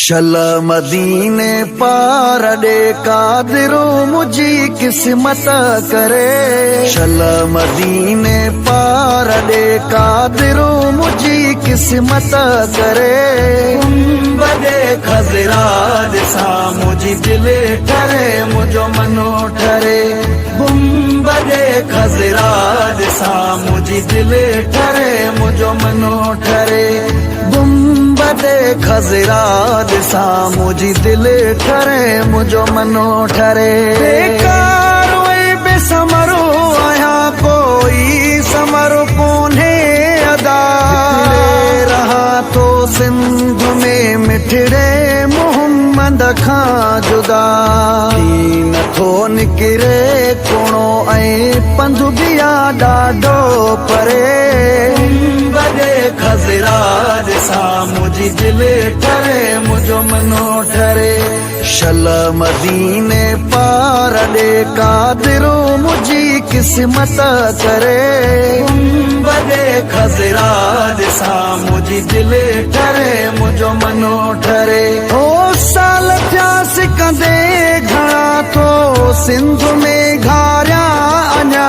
शल मदीने पार ॾे कादिरो मुझी किस्मत करे। शल मदीने पार ॾे कादिरो मुझी किस्मत करे। बड़े खजरा दिसा मुझी दिल ठरे मुझो मनो ठरे। बड़े खजरा दिसा मुझी दिल ठरे मुझो मनो ठरे। बड़े खजरा दिसा मुझी दिल ठरे मुझो मनो ठरे। बेकार वही बेसमरो आया कोई समरो कोने अदा रहा तो सिंध में मिठड़े मोहम्मद खां जुदा नथो निकिरे कोणो ऐं पंधु बिया ॾाढो परे। बड़े खजरा दिसा मुझी दिल ठरे मुझो मनो ठरे। शल मदीने पार ॾे कादिरो मुझी किस्मत करे। बड़े खजरा दिसा मुझी दिल ठरे मुझो मनो ठरे। ओ साल थिया सिकंदे घणा तो सिंध में घारिया अञा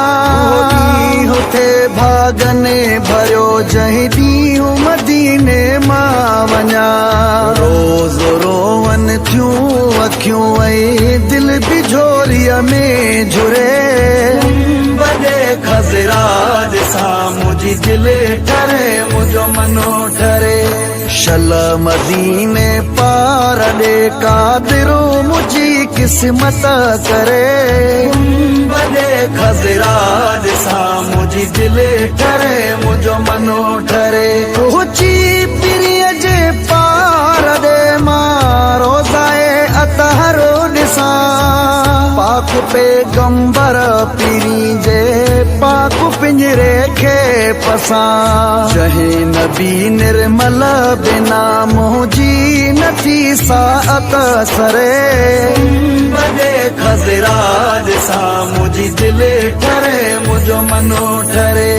हुते भागने भरियो जहीं ॾींहुं मदीने मां वञा। रोज़ रोवन थियूं अखियूं ऐं दिल बि झोरीअ में झुरे। बड़े खजरा दिसा मुझी दिल ठरे मुझो मनो ठरे। शल मदीने पार ॾे कादिरो मुझी किस्मत करे। बड़े खजरा दिसा मुझी दिल ठरे मुझो मनो ठरे। ऊंची पिरीअ जे पार ॾे मां रोज़ाए अतहरो ॾिसां। पाक पैगंबर पीरी जे पाक पिंजरे खे पसां। जंहिं नबी निर्मल बिना मुंहिंजी नथी साअत सरे। बड़े खजरा दिसा मुझी दिल ठरे मुझो मनो ठरे।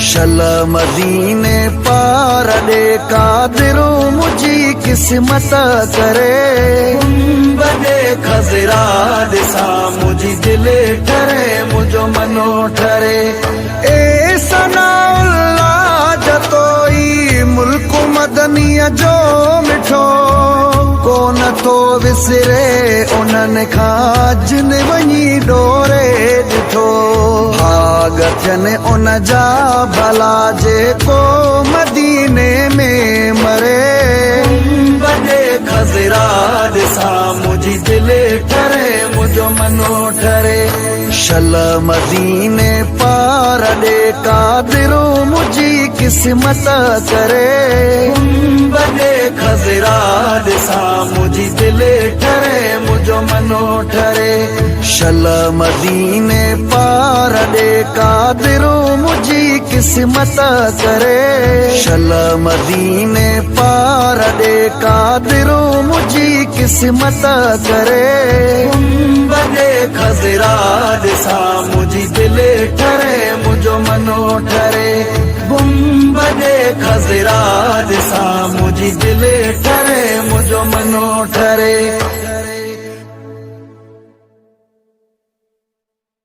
शल मदीने पार ॾे कादिरो मुझी किस्मत करे। बड़े खजरा दिसा मुझी दिल ठरे मुझो मनो ठरे। ए सनाउल्लाह जतोई मुल्क मदनीअ जो मिठो कोन तो विसरे उन्हनि खां जिन वञी डोरे ॾिठो। भाग थियनि उन जा भला जेको मदीने में मरे। बड़े खजरा दिसा मुझी दिल ठरे मुझो मनो ठरे। शल मदीने पार ॾे कादिरो मुझी किस्मत करे। बड़े खजरा दिसा मुझी दिल ठरे मुझो मनो ठरे। शल मदीने पार ॾे कादिरो मुझी किस्मत करे। शल मदीने पार ॾे कादिरो मुझी किस्मत करे। बड़े खजरा दिसा मुझी दिल ठरे मुझो मनो ठरे। बड़े खजरा दिसा मुझी दिल ठरे मुझो मनो ठरे।